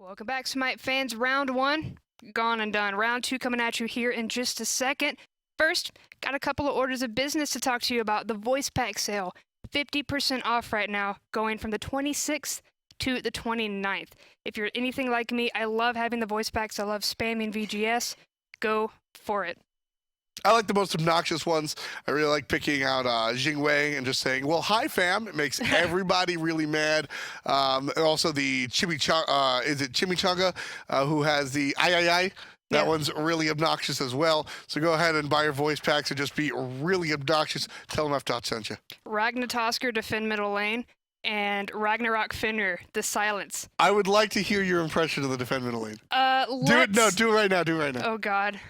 Welcome back, Smite fans. Round 1, gone and done. Round 2 coming at you here in just a second. First, got a couple of orders of business to talk to you about. The voice pack sale, 50% off right now, going from the 26th to the 29th. If you're anything like me, I love having the voice packs. I love spamming VGS. Go for it. I like the most obnoxious ones. I really like picking out Jing and just saying, well, hi, fam. It makes everybody really mad. And also the Chimichanga, who has the ay. That one's really obnoxious as well. So go ahead and buy your voice packs and just be really obnoxious. Tell them F-Dot sent you. Ragnatosker, defend middle lane. And Ragnarok Fenrir, the silence. I would like to hear your impression of the defend middle lane. Do it. No, do it right now. Do it right now. Oh, God.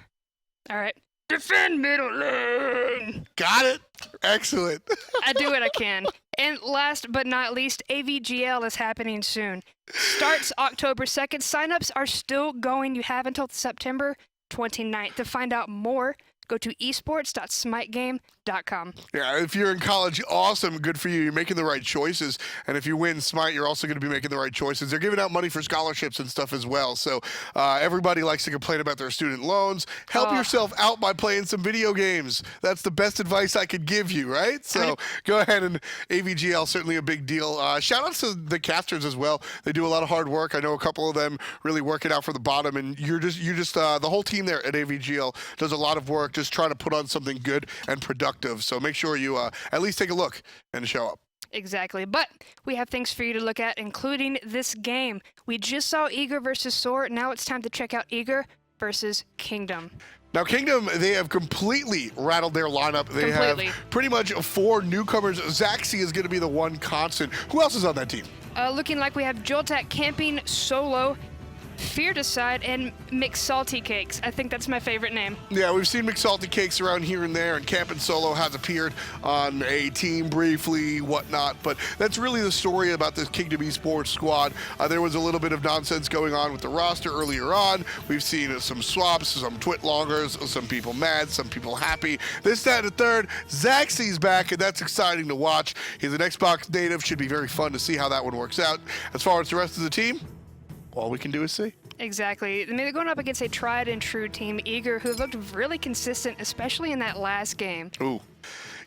All right. Defend middle lane! Got it. Excellent. I do what I can. And last but not least, AVGL is happening soon. Starts October 2nd. Signups are still going. You have until September 29th. To find out more, go to esports.smitegame.com. Yeah, if you're in college, awesome. Good for you. You're making the right choices. And if you win Smite, you're also going to be making the right choices. They're giving out money for scholarships and stuff as well. So everybody likes to complain about their student loans. Help yourself out by playing some video games. That's the best advice I could give you, right? So go ahead, and AVGL, certainly a big deal. Shout outs to the casters as well. They do a lot of hard work. I know a couple of them really work it out for the bottom. And you're just the whole team there at AVGL does a lot of work just trying to put on something good and productive. So make sure you at least take a look and show up. Exactly. But we have things for you to look at, including this game. We just saw Eager versus Thor. Now it's time to check out Eager versus Kingdom. Now, Kingdom, they have completely rattled their lineup. They have pretty much 4 newcomers. Zachsy is going to be the one constant. Who else is on that team? Looking like we have JoltaK camping solo, Fearedocide, and McSaltyCakes. I think that's my favorite name. Yeah, we've seen McSaltyCakes around here and there, and Campin' Solo has appeared on a team briefly, whatnot, but that's really the story about this Kingdom Esports squad. There was a little bit of nonsense going on with the roster earlier on. We've seen some swaps, some twit longers, some people mad, some people happy. This, that, and the third. Zachsy's back, and that's exciting to watch. He's an Xbox native. Should be very fun to see how that one works out. As far as the rest of the team, all we can do is see. Exactly. I mean, they're going up against a tried and true team, Eager, who looked really consistent, especially in that last game. Ooh.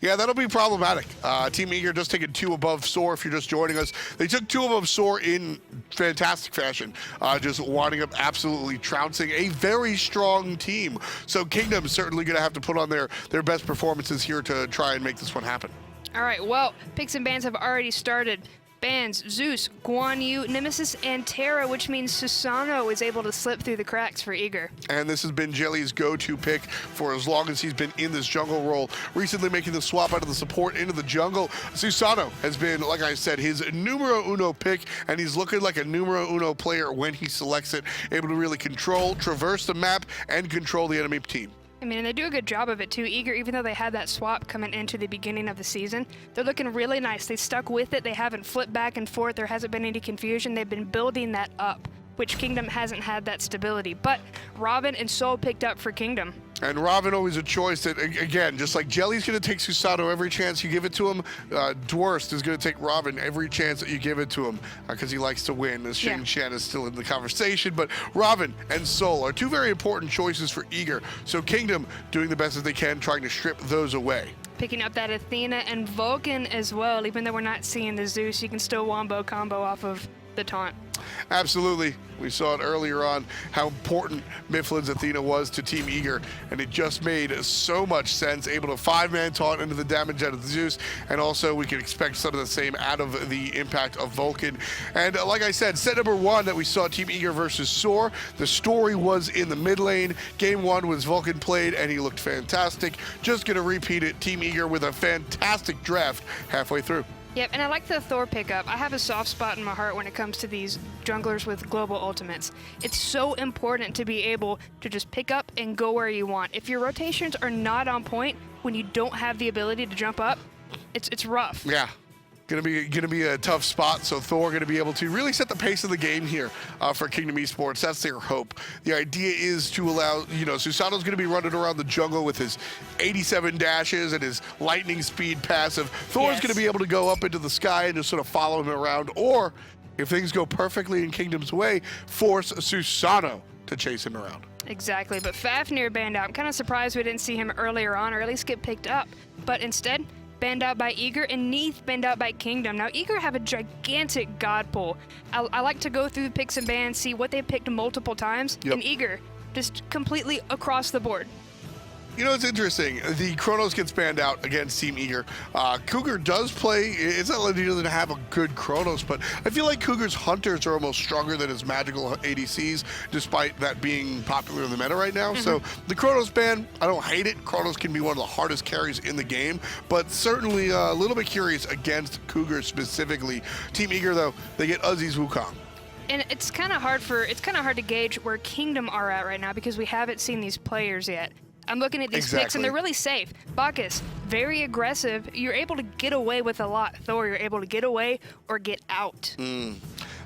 Yeah, that'll be problematic. Team Eager just taking 2 above Soar if you're just joining us. They took 2 above Soar in fantastic fashion, just winding up absolutely trouncing a very strong team. So Kingdom's certainly going to have to put on their best performances here to try and make this one happen. All right, well, picks and bans have already started. Bans, Zeus, Guan Yu, Nemesis, and Terra, which means Susano is able to slip through the cracks for Eager. And this has been Jellly's go-to pick for as long as he's been in this jungle role. Recently making the swap out of the support into the jungle. Susano has been, like I said, his numero uno pick, and he's looking like a numero uno player when he selects it, able to really control, traverse the map, and control the enemy team. I mean, and they do a good job of it too. Eager, even though they had that swap coming into the beginning of the season, they're looking really nice. They stuck with it. They haven't flipped back and forth. There hasn't been any confusion. They've been building that up, which Kingdom hasn't had that stability. But Robin and Soul picked up for Kingdom. And Robin always a choice that, again, just like Jelly's going to take Susano every chance you give it to him, Dwurst is going to take Robin every chance that you give it to him because he likes to win. As Shane Shan is still in the conversation, but Robin and Soul are 2 very important choices for Eager. So Kingdom doing the best that they can, trying to strip those away. Picking up that Athena and Vulcan as well. Even though we're not seeing the Zeus, you can still wombo combo off of the taunt. Absolutely. We saw it earlier on how important Myflin's Athena was to Team Eager, and it just made so much sense. Able to 5-man taunt into the damage out of the Zeus, and also we can expect some of the same out of the impact of Vulcan. And like I said, set number 1 that we saw Team Eager versus Soar, the story was in the mid lane. Game 1 was Vulcan played, and he looked fantastic. Just going to repeat it, Team Eager with a fantastic draft halfway through. Yep, and I like the Thor pickup. I have a soft spot in my heart when it comes to these junglers with global ultimates. It's so important to be able to just pick up and go where you want. If your rotations are not on point when you don't have the ability to jump up, it's rough. Yeah. Gonna be a tough spot. So Thor gonna be able to really set the pace of the game here for Kingdom Esports. That's their hope. The idea is to allow, Susano's gonna be running around the jungle with his 87 dashes and his lightning speed passive. Thor's gonna be able to go up into the sky and just sort of follow him around, or if things go perfectly in Kingdom's way, force Susano to chase him around. Exactly, but Fafnir banned out. I'm kind of surprised we didn't see him earlier on, or at least get picked up. But instead, banned out by Eager, and Neath banned out by Kingdom. Now, Eager have a gigantic god pool. I like to go through the picks and bans, see what they picked multiple times, and Eager just completely across the board. You know, it's interesting. The Chronos gets banned out against Team Eager. Cougar does play. It's not like he doesn't have a good Chronos, but I feel like Cougar's Hunters are almost stronger than his magical ADCs, despite that being popular in the meta right now. So the Chronos ban, I don't hate it. Chronos can be one of the hardest carries in the game, but certainly a little bit curious against Cougar specifically. Team Eager, though, they get Uzi's Wukong. And it's kind of hard to gauge where Kingdom are at right now because we haven't seen these players yet. I'm looking at these picks, and they're really safe. Bacchus, very aggressive. You're able to get away with a lot. Thor, you're able to get away or get out.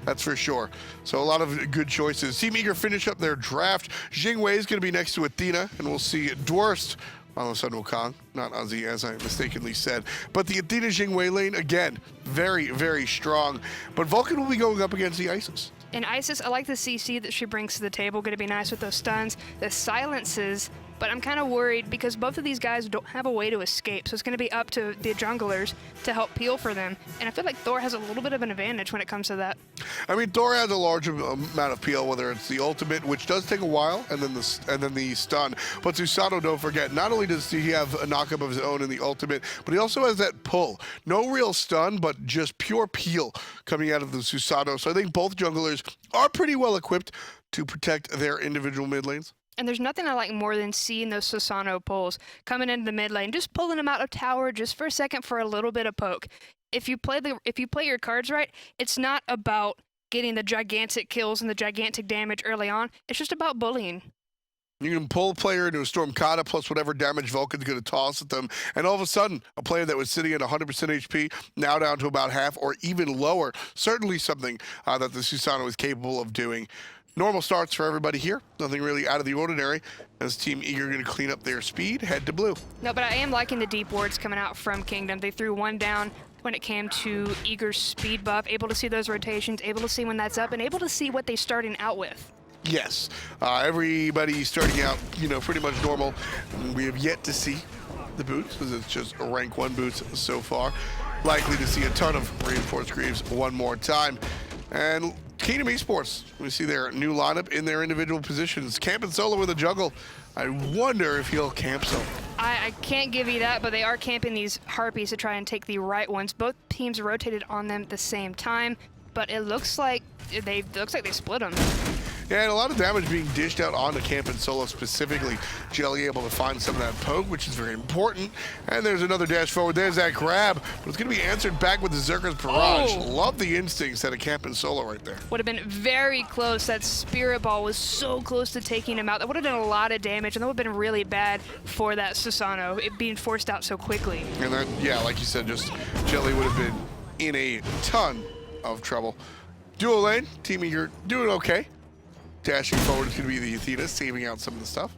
That's for sure. So a lot of good choices. Team Eager finish up their draft. Jing Wei is going to be next to Athena, and we'll see Dwurst on the Sun Wukong, not Ozzy, as I mistakenly said. But the Athena Jing Wei lane, again, very, very strong. But Vulcan will be going up against the Isis. And Isis, I like the CC that she brings to the table. Going to be nice with those stuns, the silences. But I'm kind of worried because both of these guys don't have a way to escape. So it's going to be up to the junglers to help peel for them. And I feel like Thor has a little bit of an advantage when it comes to that. I mean, Thor has a large amount of peel, whether it's the ultimate, which does take a while, and then the stun. But Susano, don't forget, not only does he have a knockup of his own in the ultimate, but he also has that pull. No real stun, but just pure peel coming out of the Susano. So I think both junglers are pretty well equipped to protect their individual mid lanes. And there's nothing I like more than seeing those Susano pulls coming into the mid lane, just pulling them out of tower just for a second for a little bit of poke. If you play your cards right, it's not about getting the gigantic kills and the gigantic damage early on. It's just about bullying. You can pull a player into a Storm Kata plus whatever damage Vulcan's going to toss at them, and all of a sudden, a player that was sitting at 100% HP, now down to about half or even lower. Certainly something that the Susano is capable of doing. Normal starts for everybody here. Nothing really out of the ordinary as Team Eager going to clean up their speed, head to blue. No, but I am liking the deep wards coming out from Kingdom. They threw one down when it came to Eager's speed buff, able to see those rotations, able to see when that's up, and able to see what they're starting out with. Yes, everybody starting out, pretty much normal. We have yet to see the boots, because it's just rank 1 boots so far. Likely to see a ton of reinforced greaves one more time. And Kingdom Esports, we see their new lineup in their individual positions. Camping solo in the jungle. I wonder if he'll camp solo. I can't give you that, but they are camping these harpies to try and take the right ones. Both teams rotated on them at the same time, but it looks like they split them. Yeah, and a lot of damage being dished out onto Camp and Solo specifically. Jellly able to find some of that poke, which is very important. And there's another dash forward. There's that grab, but it's going to be answered back with the Zerka's Barrage. Love the instincts out of Camp and Solo right there. Would have been very close. That Spirit Ball was so close to taking him out. That would have done a lot of damage, and that would have been really bad for that Susano, it being forced out so quickly. And that, yeah, like you said, just Jellly would have been in a ton of trouble. Dual lane, Team Eager doing okay. Dashing forward is going to be the Athena, saving out some of the stuff.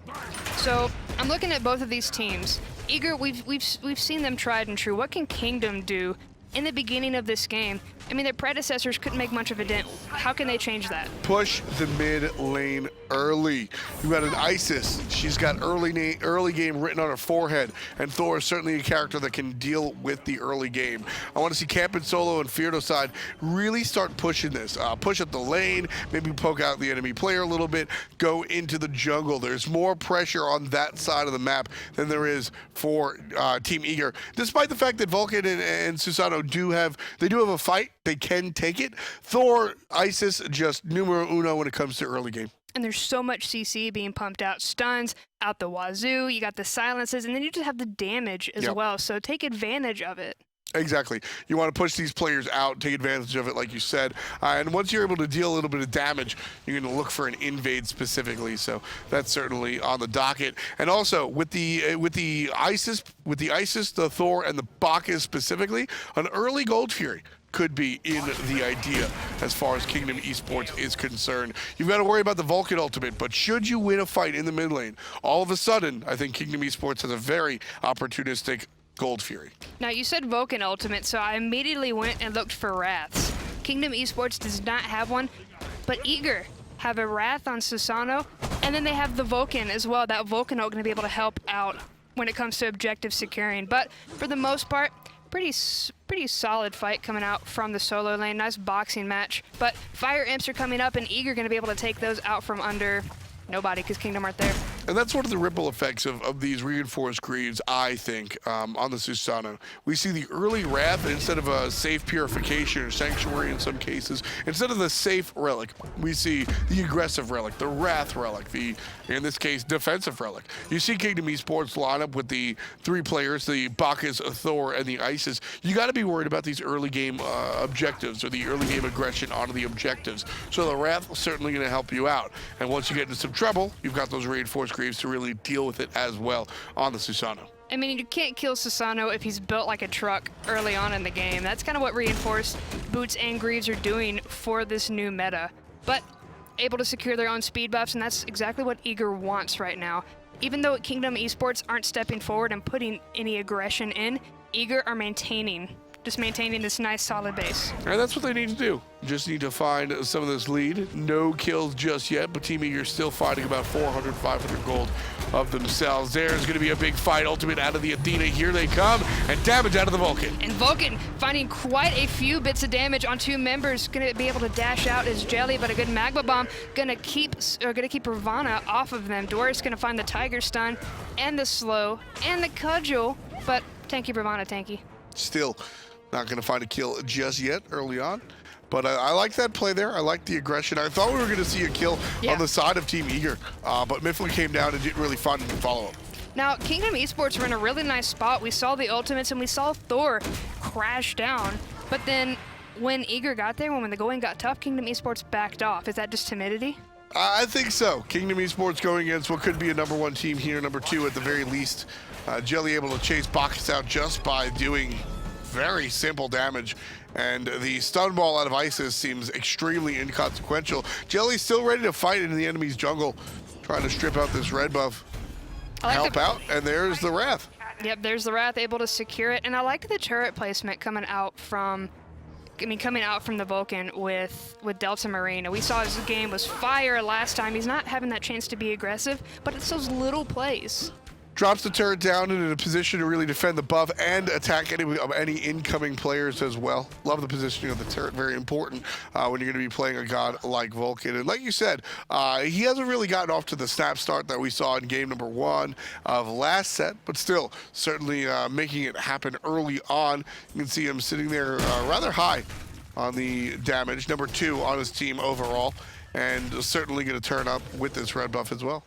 So I'm looking at both of these teams. Eager, we've seen them tried and true. What can Kingdom do in the beginning of this game? I mean, their predecessors couldn't make much of a dent. How can they change that? Push the mid lane early. You got an Isis. She's got early game written on her forehead, and Thor is certainly a character that can deal with the early game. I want to see Camp and Solo and Fearedocide really start pushing this. Push up the lane, maybe poke out the enemy player a little bit, go into the jungle. There's more pressure on that side of the map than there is for Team Eager. Despite the fact that Vulcan and Susano do have a fight, they can take it. Thor, Isis, just numero uno when it comes to early game. And there's so much CC being pumped out. Stuns out the wazoo, you got the silences, and then you just have the damage as well. So take advantage of it. Exactly. You want to push these players out, take advantage of it, like you said. And once you're able to deal a little bit of damage, you're going to look for an invade specifically. So that's certainly on the docket. And also with the Isis, the Thor, and the Bacchus specifically, an early Gold Fury could be in the idea as far as Kingdom Esports is concerned. You've got to worry about the Vulcan ultimate, but should you win a fight in the mid lane, all of a sudden, I think Kingdom Esports has a very opportunistic Gold Fury. Now, you said Vulcan ultimate, so I immediately went and looked for Wraths. Kingdom Esports does not have one, but Eager have a Wrath on Susano, and then they have the Vulcan as well. That Vulcan are going to be able to help out when it comes to objective securing. But for the most part, pretty solid fight coming out from the solo lane. Nice boxing match. But Fire Imps are coming up, and Eager going to be able to take those out from under nobody because Kingdom aren't there. And that's one of the ripple effects of these reinforced greaves, I think, on the Susano. We see the early Wrath, instead of a safe purification or sanctuary in some cases, instead of the safe relic, we see the aggressive relic, the Wrath relic, the, in this case, defensive relic. You see Kingdom Esports line up with the 3 players, the Bacchus, Thor, and the Isis. You got to be worried about these early game objectives or the early game aggression onto the objectives. So the Wrath is certainly going to help you out. And once you get into some trouble, you've got those reinforced greaves to really deal with it as well on the Susano. I mean, you can't kill Susano if he's built like a truck early on in the game. That's kind of what reinforced boots and greaves are doing for this new meta. But able to secure their own speed buffs, and that's exactly what Eager wants right now. Even though Kingdom Esports aren't stepping forward and putting any aggression in, Eager are just maintaining this nice solid base. And that's what they need to do. Just need to find some of this lead. No kills just yet, but Team Eager still fighting about 400, 500 gold of themselves. There's going to be a big fight. Ultimate out of the Athena. Here they come. And damage out of the Vulcan. And Vulcan finding quite a few bits of damage on 2 members. Going to be able to dash out as Jellly, but a good magma bomb going to keep Ravana off of them. Dwurst going to find the Tiger Stun and the Slow and the Cudgel, but tanky Ravana, tanky. Still not going to find a kill just yet early on. But I like that play there. I like the aggression. I thought we were going to see a kill on the side of Team Eager, but Myflin came down and didn't really find any follow-up. Now, Kingdom Esports were in a really nice spot. We saw the ultimates and we saw Thor crash down. But then when Eager got there, when the going got tough, Kingdom Esports backed off. Is that just timidity? I think so. Kingdom Esports going against what could be a #1 team here, #2 at the very least. Jellly able to chase Bacchus out just by doing very simple damage, and the stun ball out of Isis seems extremely inconsequential. Jellly's still ready to fight into the enemy's jungle, trying to strip out this red buff. Help out, and there's the Wrath. Yep, there's the Wrath able to secure it, and I like the turret placement coming out from the Vulcan with Delta Marine. We saw his game was fire last time. He's not having that chance to be aggressive, but it's those little plays. Drops the turret down and in a position to really defend the buff and attack any incoming players as well. Love the positioning of the turret, very important when you're going to be playing a god like Vulcan. And like you said, he hasn't really gotten off to the snap start that we saw in game #1 of last set, but still, certainly making it happen early on. You can see him sitting there rather high on the damage, #2 on his team overall, and certainly going to turn up with this red buff as well.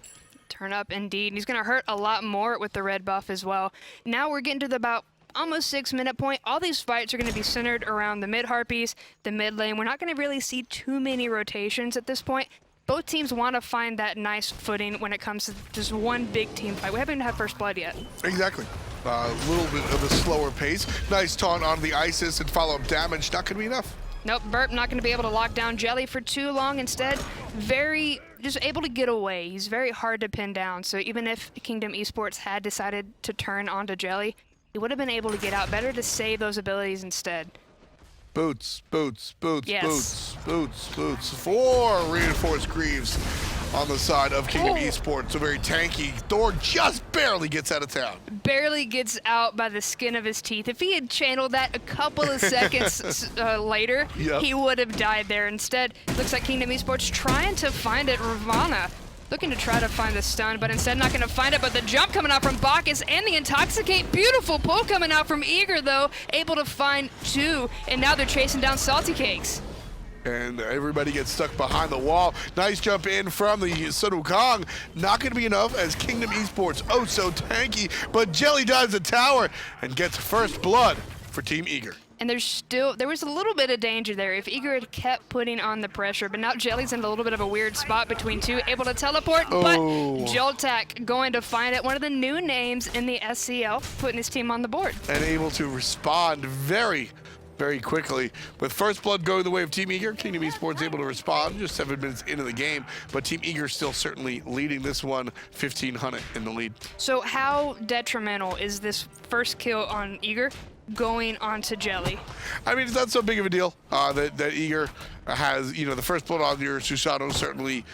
Turn up indeed. He's going to hurt a lot more with the red buff as well. Now we're getting to the about almost 6-minute point. All these fights are going to be centered around the mid harpies, the mid lane. We're not going to really see too many rotations at this point. Both teams want to find that nice footing when it comes to just one big team fight. We haven't even had first blood yet. Exactly. A little bit of a slower pace. Nice taunt on the Isis and follow-up damage. Not going to be enough. Nope, Burp not going to be able to lock down Jellly for too long. Instead, just able to get away. He's very hard to pin down. So even if Kingdom Esports had decided to turn onto Jellly, he would have been able to get out. Better to save those abilities instead. Boots, boots, boots, yes. Boots, boots, boots. 4 reinforced greaves on the side of Kingdom Esports. So very tanky. Thor just barely gets out of town. Barely gets out by the skin of his teeth. If he had channeled that a couple of seconds later, he would have died there. Instead, looks like Kingdom Esports trying to find it. Ravana looking to try to find the stun, but instead not going to find it. But the jump coming out from Bacchus and the Intoxicate. Beautiful pull coming out from Eager, though. Able to find 2, and now they're chasing down SaltyCakes. And everybody gets stuck behind the wall. Nice jump in from the Wukong. Not going to be enough as Kingdom Esports, oh so tanky, but Jellly dives the tower and gets first blood for Team Eager. And there was a little bit of danger there if Eager had kept putting on the pressure, but now Jelly's in a little bit of a weird spot between 2, able to teleport, but JoltaK going to find it. One of the new names in the SCL, putting his team on the board. And able to respond very quickly. With first blood going the way of Team Eager, Kingdom Esports able to respond just 7 minutes into the game, but Team Eager still certainly leading this one, 1500 in the lead. So how detrimental is this first kill on Eager? going on to Jellly. I mean, it's not so big of a deal that Eager has, you know, the first blood on your Susano. Certainly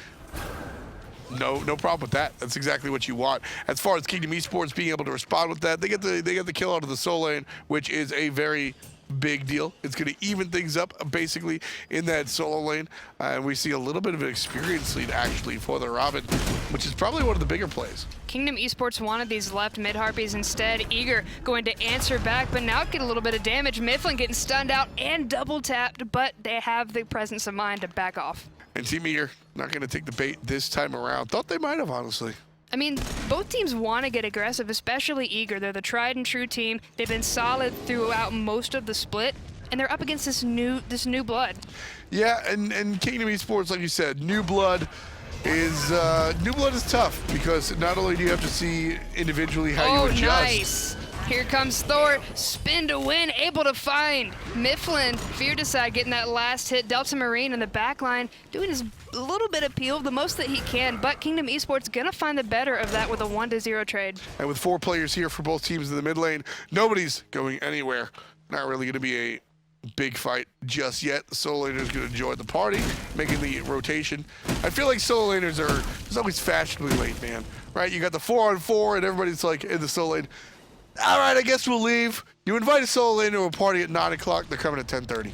no problem with that. That's exactly what you want. As far as Kingdom Esports being able to respond with that, they get the kill out of the soul lane, which is a very big deal. It's going to even things up basically in that solo lane, and we see a little bit of an experience lead actually for the Robin, which is probably one of the bigger plays. Kingdom Esports wanted these left mid harpies instead. Eager going to answer back, but now get a little bit of damage. Myflin getting stunned out and double tapped, but they have the presence of mind to back off. And Team Eager not going to take the bait this time around. Thought they might have, honestly. I mean, both teams want to get aggressive, especially Eager. They're the tried and true team. They've been solid throughout most of the split, and they're up against this new blood. Yeah, and Kingdom Esports, like you said, new blood is tough because not only do you have to see individually how you adjust. Nice. Here comes Thor, spin to win, able to find Myflin. Fearedocide getting that last hit. Delta Marine in the back line doing his little bit of peel, the most that he can, but Kingdom Esports gonna find the better of that with a 1-0 trade. And with 4 players here for both teams in the mid lane, nobody's going anywhere. Not really gonna be a big fight just yet. The solo laners gonna enjoy the party, making the rotation. I feel like solo laners are just always fashionably late, man. Right? You got the 4-on-4 and everybody's like in the solo lane. All right, I guess we'll leave. You invite a solo lane to a party at 9 o'clock. They're coming at 10:30.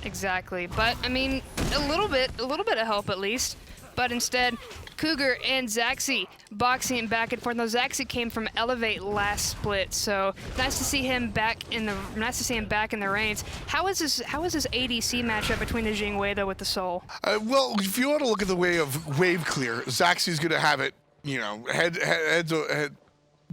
Exactly, but I mean, a little bit of help at least. But instead, Cougar and Zachsy boxing back and forth. Now Zachsy came from Elevate last split, so nice to see him back in the reins. How is this ADC matchup between the Jing though with the Soul? Well, if you want to look at the way of wave clear, Zachsy's going to have it, you know, head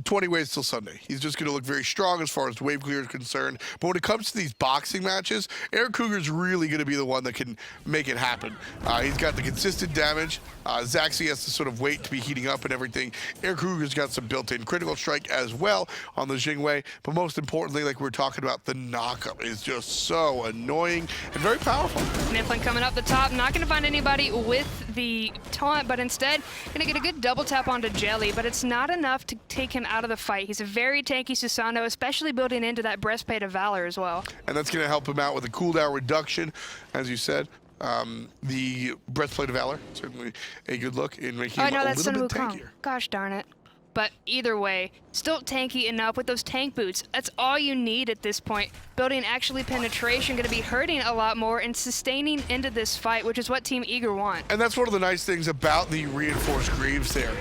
20 ways till Sunday. He's just going to look very strong as far as wave clear is concerned. But when it comes to these boxing matches, AirCougar's really going to be the one that can make it happen. He's got the consistent damage. Zachsy has to sort of wait to be heating up and everything. AirCougar's got some built-in critical strike as well on the Jing Wei. But most importantly, like we were talking about, the knockup is just so annoying and very powerful. Myflin coming up the top, not going to find anybody with the taunt, but instead going to get a good double tap onto Jellly, but it's not enough to take him out of the fight. He's a very tanky Susano, especially building into that breastplate of valor as well. And that's going to help him out with a cooldown reduction, as you said. The breastplate of valor, certainly a good look in making him a little bit tankier. Gosh darn it. But either way, still tanky enough with those tank boots. That's all you need at this point. Building actually penetration, going to be hurting a lot more and sustaining into this fight, which is what Team Eager want. And that's one of the nice things about the reinforced greaves there,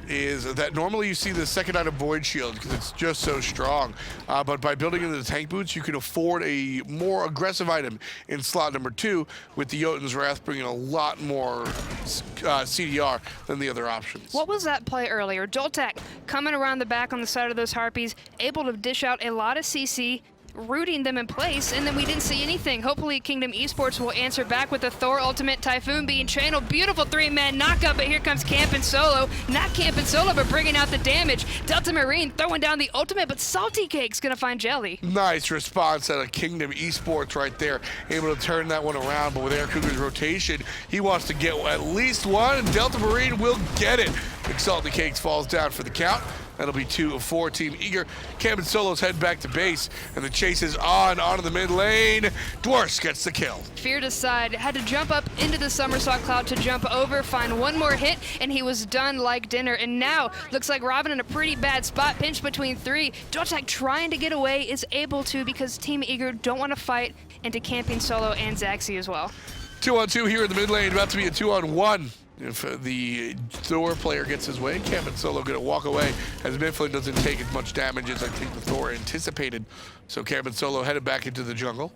is that normally you see the second item Void Shield because it's just so strong. But by building into the tank boots, you can afford a more aggressive item in slot number 2, with the Jotun's Wrath bringing a lot more CDR than the other options. What was that play earlier? JoltaK coming around the back on the side of those Harpies, able to dish out a lot of CC, rooting them in place, and then we didn't see anything. Hopefully Kingdom Esports will answer back with the Thor ultimate, Typhoon being channeled. Beautiful 3-man knockup, but here comes Camping Solo. Not Camping Solo, but bringing out the damage. Delta Marine throwing down the ultimate, but McSaltyCakes gonna find Jellly. Nice response out of Kingdom Esports right there. Able to turn that one around, but with AirCougar's rotation, he wants to get at least one, and Delta Marine will get it. McSaltyCakes falls down for the count. That'll be 2 of 4. Team Eager. Camping Solo's head back to base, and the chase is onto the mid lane. Dwurst gets the kill. Fearedocide had to jump up into the somersault cloud to jump over, find one more hit, and he was done like dinner. And now, looks like Ravana in a pretty bad spot, pinched between 3. JoltaK trying to get away, is able to because Team Eager don't want to fight into Camping Solo and Zachsy as well. 2-on-2 here in the mid lane, about to be a 2-on-1. If the Thor player gets his way, Camping Solo going to walk away as Myflin doesn't take as much damage as I think the Thor anticipated. So Camping Solo headed back into the jungle.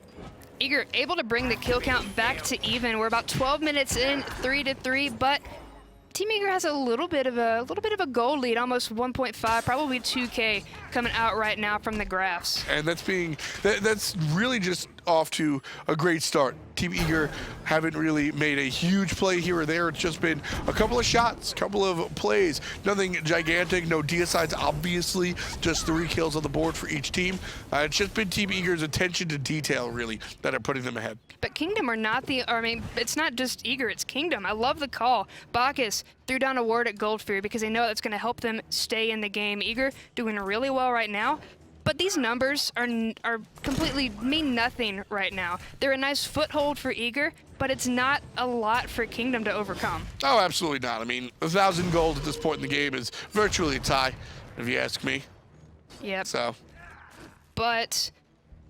Eager able to bring the kill count back to even. We're about 12 minutes in, 3-3, but Team Eager has a little bit of a goal lead, almost 1.5, probably 2K coming out right now from the graphs. And that's really just off to a great start. Team Eager haven't really made a huge play here or there. It's just been a couple of shots, couple of plays, nothing gigantic, no deicides, obviously, just 3 kills on the board for each team. It's just been Team Eager's attention to detail, really, that are putting them ahead. But Kingdom are not it's not just Eager, it's Kingdom. I love the call. Bacchus threw down a ward at Goldfear because they know that's going to help them stay in the game. Eager doing really well right now. But these numbers are completely mean nothing right now. They're a nice foothold for Eager, but it's not a lot for Kingdom to overcome. Oh, absolutely not. I mean, 1,000 gold at this point in the game is virtually a tie, if you ask me. Yep. So. But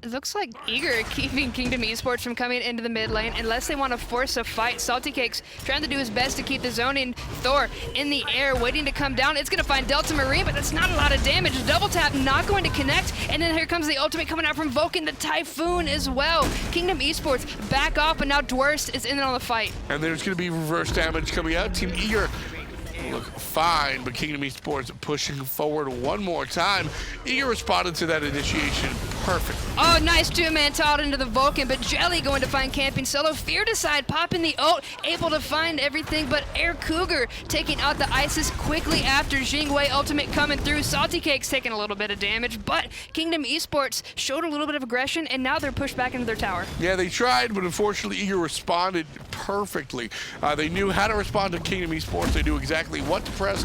it looks like Eager keeping Kingdom Esports from coming into the mid lane unless they want to force a fight. SaltyCakes trying to do his best to keep the zoning. Thor in the air, waiting to come down. It's going to find Delta Marine, but that's not a lot of damage. Double tap not going to connect, and then here comes the ultimate coming out from Vulcan, the Typhoon as well. Kingdom Esports back off, and now Dwurst is in on the fight. And there's going to be reverse damage coming out. Team Eager look fine, but Kingdom Esports pushing forward one more time. Eager responded to that initiation perfectly. Oh, nice two-man toss into the Vulcan, but Jellly going to find camping solo. Fearedocide popping the ult, able to find everything, but AirCougar taking out the Isis quickly after Jing ultimate coming through. SaltyCakes taking a little bit of damage, but Kingdom Esports showed a little bit of aggression, and now they're pushed back into their tower. Yeah, they tried, but unfortunately Eager responded perfectly. They knew how to respond to Kingdom Esports. They knew exactly what to press,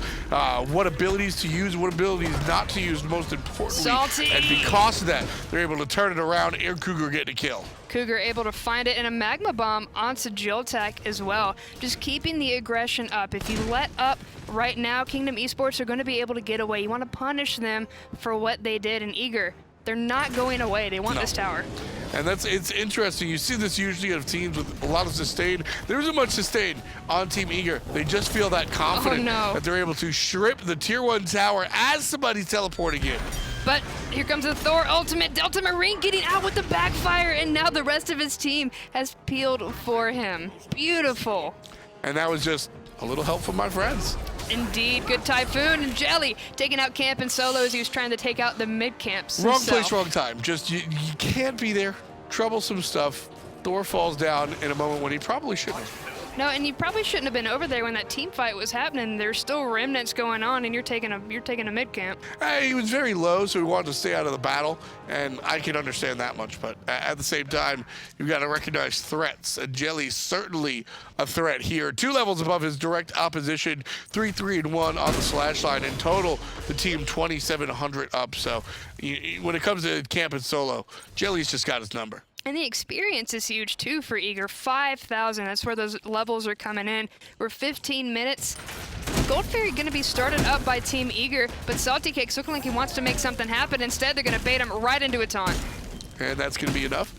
what abilities to use, what abilities not to use, most importantly. Salty. And because of that, they're able to turn it around. AirCougar getting a kill. Cougar able to find it, and a Magma Bomb onto JoltaK as well. Just keeping the aggression up. If you let up right now, Kingdom Esports are going to be able to get away. You want to punish them for what they did in Eager. They're not going away. They want this tower. And it's interesting. You see this usually of teams with a lot of sustain. There isn't much sustain on Team Eager. They just feel that confident that they're able to strip the tier 1 tower as somebody's teleporting in. But here comes the Thor ultimate. Delta Marine getting out with the backfire, and now the rest of his team has peeled for him. Beautiful. And that was just a little help from my friends. Indeed, good Typhoon, and Jellly taking out camp and solo as he was trying to take out the mid camps. Wrong place, wrong time. Just you can't be there. Troublesome stuff. Thor falls down in a moment when he probably shouldn't have. No, and you probably shouldn't have been over there when that team fight was happening. There's still remnants going on, and you're taking a mid camp. He was very low, so he wanted to stay out of the battle, and I can understand that much. But at the same time, you've got to recognize threats, and Jellly's certainly a threat here. 2 levels above his direct opposition, 3-3-1 on the slash line. In total, the team 2,700 up. So when it comes to camp and solo, Jellly's just got his number. And the experience is huge, too, for Eager. 5,000, that's where those levels are coming in. We're 15 minutes. Gold Fairy going to be started up by Team Eager, but SaltyCakes looking like he wants to make something happen. Instead, they're going to bait him right into a taunt. And that's going to be enough.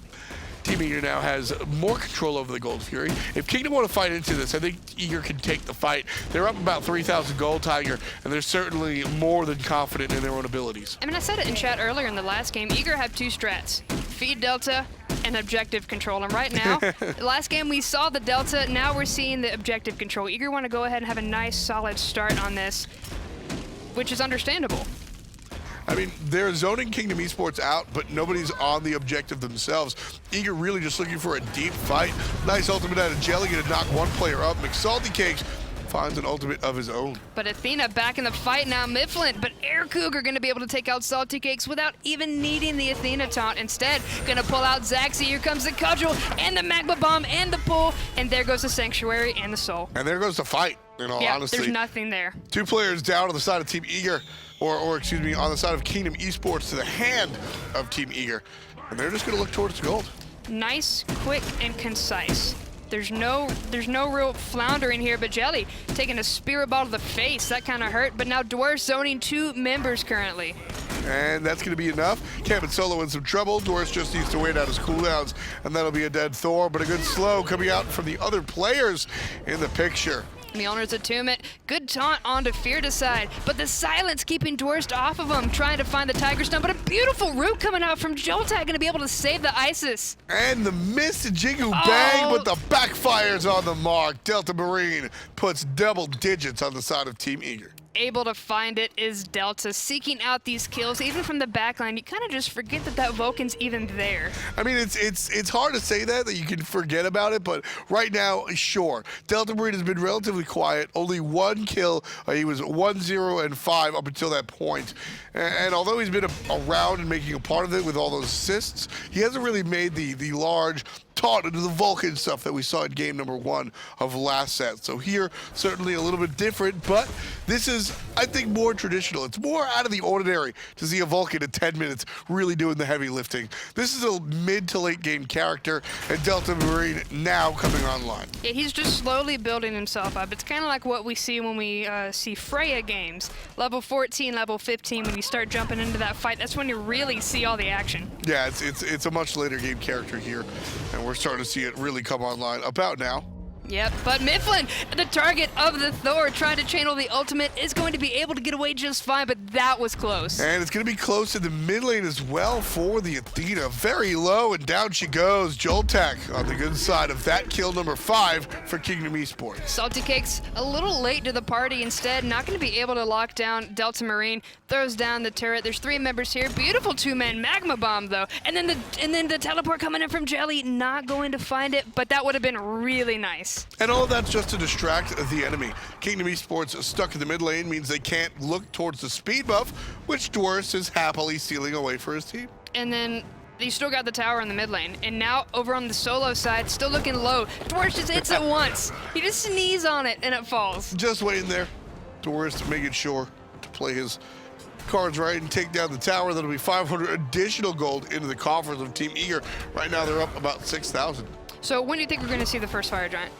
Team Eager now has more control over the Gold Fury. If Kingdom want to fight into this, I think Eager can take the fight. They're up about 3,000 gold, Tiger, and they're certainly more than confident in their own abilities. I mean, I said it in chat earlier in the last game. Eager have 2 strats. Feed Delta and objective control. And right now, last game we saw the Delta, now we're seeing the objective control. Eager want to go ahead and have a nice, solid start on this, which is understandable. I mean, they're zoning Kingdom Esports out, but nobody's on the objective themselves. Eager really just looking for a deep fight. Nice ultimate out of Jellly, gonna knock one player up. McSaltyCakes finds an ultimate of his own. But Athena back in the fight now. Myflin, but AirCougar going to be able to take out SaltyCakes without even needing the Athena taunt. Instead, going to pull out Zachsy. Here comes the Cudgel and the Magma Bomb and the pull. And there goes the Sanctuary and the Soul. And there goes the fight, in all honesty. There's nothing there. 2 players down on the side of Team Eager, or excuse me, on the side of Kingdom Esports to the hand of Team Eager. And they're just going to look towards gold. Nice, quick, and concise. There's no real floundering here, but Jellly taking a spirit ball to the face. That kind of hurt, but now Dwurst zoning 2 members currently. And that's going to be enough. Camp and solo in some trouble. Dwurst just needs to wait out his cooldowns, and that'll be a dead Thor, but a good slow coming out from the other players in the picture. Mjolnir's attunement, good taunt onto Fearedocide, but the silence keeping Dwurst off of him, trying to find the Tiger Stone, but a beautiful root coming out from JoltaK, gonna be able to save the Isis. And the miss Jingu bang, but the backfires on the mark. Delta Marine puts double digits on the side of Team Eager. Able to find it is Delta, seeking out these kills, even from the backline. You kind of just forget that Vulcan's even there. I mean, it's hard to say that you can forget about it, but right now, sure. Delta Marine has been relatively quiet, only 1 kill. He was 1-0-5 up until that point. And although he's been around and making a part of it with all those assists, he hasn't really made the large taught into the Vulcan stuff that we saw in game number 1 of last set. So here, certainly a little bit different, but This is, I think, more traditional. It's more out of the ordinary to see a Vulcan in 10 minutes really doing the heavy lifting. This is a mid to late game character, and Delta Marine now coming online. Yeah, he's just slowly building himself up. It's kind of like what we see when we see Freya games. Level 14, level 15, when you start jumping into that fight, that's when you really see all the action. Yeah, it's a much later game character here, and we're starting to see it really come online about now. Yep, but Myflin, the target of the Thor, trying to channel the ultimate, is going to be able to get away just fine, but that was close. And it's going to be close in the mid lane as well for the Athena. Very low, and down she goes. JoltaK on the good side of that kill number 5 for Kingdom Esports. McSaltyCakes a little late to the party instead, not going to be able to lock down Delta Marine, throws down the turret. There's 3 members here. Beautiful 2-man magma bomb though. And then the teleport coming in from Jellly, not going to find it, but that would have been really nice. And all of that's just to distract the enemy. Kingdom Esports stuck in the mid lane means they can't look towards the speed buff, which Dwurst is happily stealing away for his team. And then you still got the tower in the mid lane. And now over on the solo side, still looking low. Dwurst just hits it once. He just sneezes on it and it falls. Just waiting there. Dwurst making sure to play his cards right and take down the tower. That'll be 500 additional gold into the coffers of Team Eager. Right now they're up about 6,000. So when do you think we're going to see the first Fire Giant?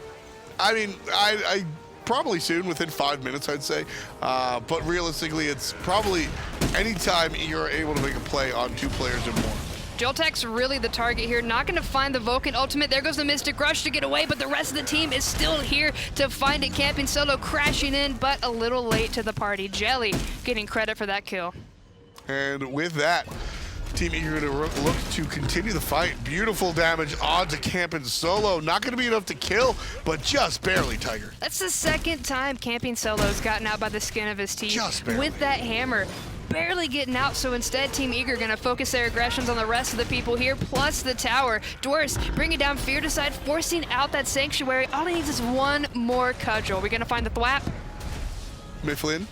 I mean, I probably soon, within 5 minutes, I'd say. But realistically, it's probably anytime you're able to make a play on 2 players or more. JoltaK's really the target here, not going to find the Vulcan ultimate. There goes the Mystic Rush to get away, but the rest of the team is still here to find it. Camping Solo crashing in, but a little late to the party. Jellly getting credit for that kill. And with that, Team Eager going to look to continue the fight. Beautiful damage onto Camping Solo. Not going to be enough to kill, but just barely, Tiger. That's the second time Camping Solo's gotten out by the skin of his teeth. Just barely. With that hammer. Barely getting out, so instead Team Eager going to focus their aggressions on the rest of the people here, plus the tower. Dwurst bringing down Fearedocide, forcing out that Sanctuary. All he needs is one more cudgel. We're going to find the thwap. Myflin,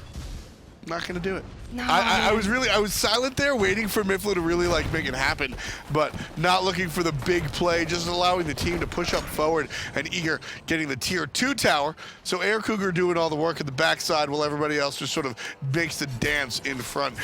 not going to do it. No. I was silent there, waiting for Myflin to really make it happen, but not looking for the big play, just allowing the team to push up forward, and Eager getting the tier 2 tower. So AirCougar doing all the work at the backside while everybody else just sort of makes the dance in front.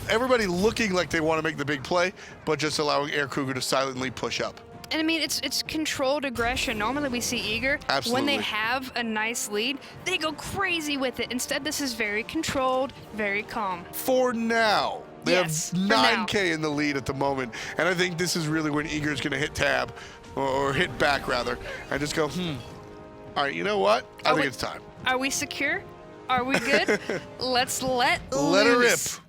Everybody looking like they want to make the big play, but just allowing AirCougar to silently push up. And I mean, it's controlled aggression. Normally we see Eager, Absolutely. when they have a nice lead, they go crazy with it. Instead, this is very controlled, very calm. For now. They Yes, have for now. 9K in the lead at the moment, and I think this is really when Eager's going to hit tab, or hit back rather, and just go, all right, you know what? I think it's time. Are we secure? Are we good? Let's let her rip. loose.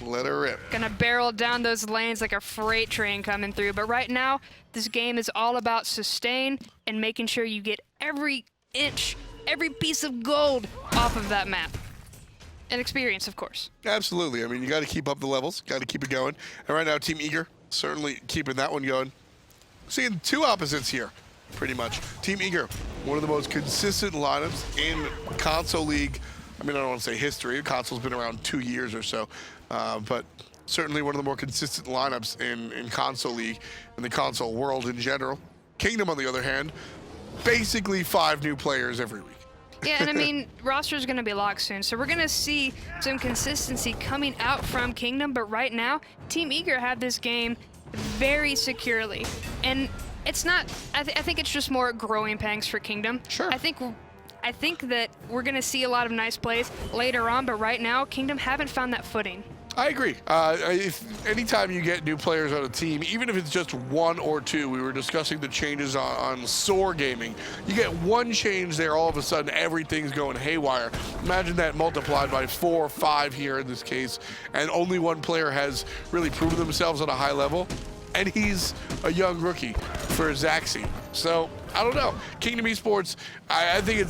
Let her rip. Gonna barrel down those lanes like a freight train coming through. But right now, this game is all about sustain and making sure you get every inch, every piece of gold off of that map. And experience, of course. Absolutely. I mean, you got to keep up the levels, got to keep it going. And right now, Team Eager certainly keeping that one going. Seeing 2 opposites here, pretty much. Team Eager, one of the most consistent lineups in console league. I mean, I don't want to say history. The console's been around 2 years or so. But certainly one of the more consistent lineups in console league, in the console world in general. Kingdom, on the other hand, basically 5 new players every week. Yeah, and I mean, roster's gonna be locked soon, so we're gonna see some consistency coming out from Kingdom, but right now, Team Eager have this game very securely. And it's not, I think it's just more growing pangs for Kingdom. Sure. I think that we're gonna see a lot of nice plays later on, but right now, Kingdom haven't found that footing. I agree. Anytime you get new players on a team, even if it's just 1 or 2, we were discussing the changes on SOAR gaming. You get one change there, all of a sudden everything's going haywire. Imagine that multiplied by 4 or 5 here in this case, and only one player has really proven themselves at a high level, and he's a young rookie for Zachsy. So, I don't know. Kingdom Esports, I think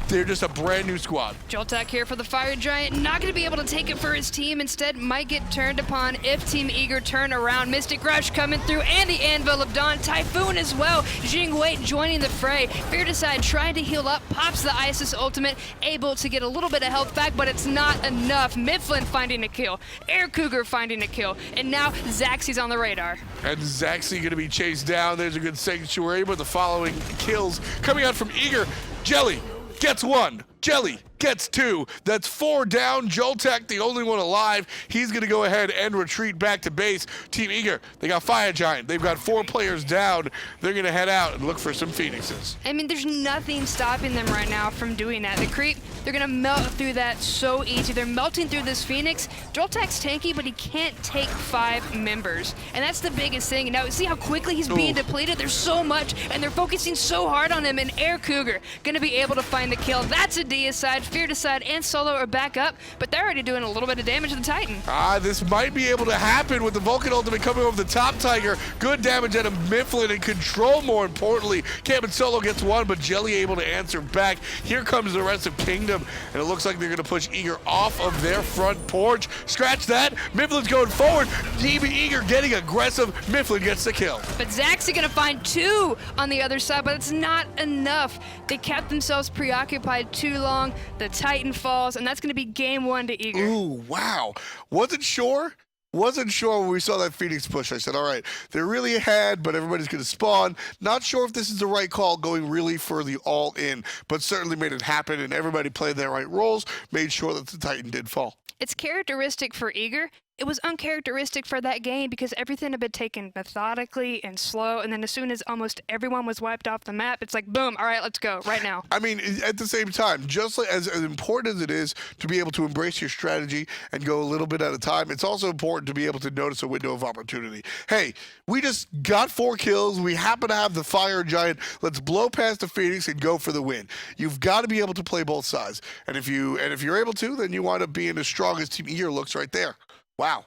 they're just a brand new squad. JoltaK here for the Fire Giant, not going to be able to take it for his team. Instead, might get turned upon if Team Eager turn around. Mystic Rush coming through, and the Anvil of Dawn. Typhoon as well. Jing joining the fray. Fearedocide trying to heal up, pops the Isis ultimate, able to get a little bit of health back, but it's not enough. Myflin finding a kill. AirCougar finding a kill. And now Zachsy's on the radar. And Zachsy going to be chased down. There's a good sanctuary, but the following kills coming out from Eager. Jellly gets 1. Jellly gets 2. That's 4 down. JoltaK, the only one alive. He's going to go ahead and retreat back to base. Team Eager, they got Fire Giant. They've got 4 players down. They're going to head out and look for some Phoenixes. I mean, there's nothing stopping them right now from doing that. The creep, they're going to melt through that so easy. They're melting through this Phoenix. JoltaK's tanky, but he can't take 5 members. And that's the biggest thing. Now, see how quickly he's being depleted? There's so much, and they're focusing so hard on him. And AirCougar going to be able to find the kill. That's a Deicide. Fearedocide and Solo are back up, but they're already doing a little bit of damage to the Titan. This might be able to happen with the Vulcan ultimate coming over the top, Tiger. Good damage at a Myflin and control, more importantly. Cam and Solo gets 1, but Jellly able to answer back. Here comes the rest of Kingdom, and it looks like they're going to push Eager off of their front porch. Scratch that. Myflin's going forward. Eager getting aggressive. Myflin gets the kill. But Zachsy going to find 2 on the other side, but it's not enough. They kept themselves preoccupied too long. The Titan falls, and that's going to be game 1 to Eager. Ooh, wow. Wasn't sure when we saw that Phoenix push. I said, all right, they're really ahead, but everybody's going to spawn. Not sure if this is the right call, going really for the all-in, but certainly made it happen, and everybody played their right roles, made sure that the Titan did fall. It's characteristic for Eager. It was uncharacteristic for that game because everything had been taken methodically and slow, and then as soon as almost everyone was wiped off the map, it's like, boom, all right, let's go, right now. I mean, at the same time, just like as important as it is to be able to embrace your strategy and go a little bit at a time, it's also important to be able to notice a window of opportunity. Hey, we just got 4 kills. We happen to have the Fire Giant. Let's blow past the Phoenix and go for the win. You've got to be able to play both sides. And if you're able to, then you wind up being as strong as Team Eager looks right there. Wow.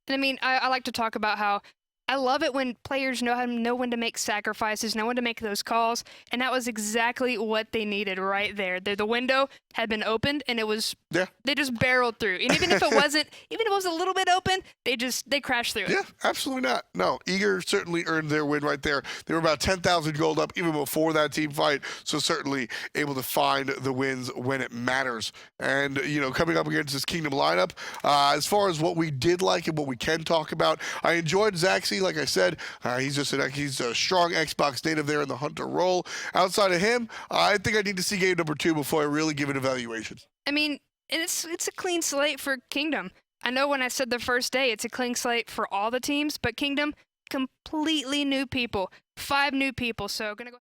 And I mean, I like to talk about how I love it when players know when to make sacrifices, know when to make those calls, and that was exactly what they needed right there. The window had been opened, and it was they just barreled through. And even if it was a little bit open, they crashed through it. Yeah, absolutely not. No, Eager certainly earned their win right there. They were about 10,000 gold up even before that team fight, so certainly able to find the wins when it matters. And coming up against this Kingdom lineup, as far as what we did like and what we can talk about, I enjoyed Zachsy. Like I said, he's a strong Xbox native there in the hunter role. Outside of him, I think I need to see game number 2 before I really give an evaluation. I mean, it's a clean slate for Kingdom. I know when I said the first day, it's a clean slate for all the teams, but Kingdom, completely new people, 5 new people. So gonna go.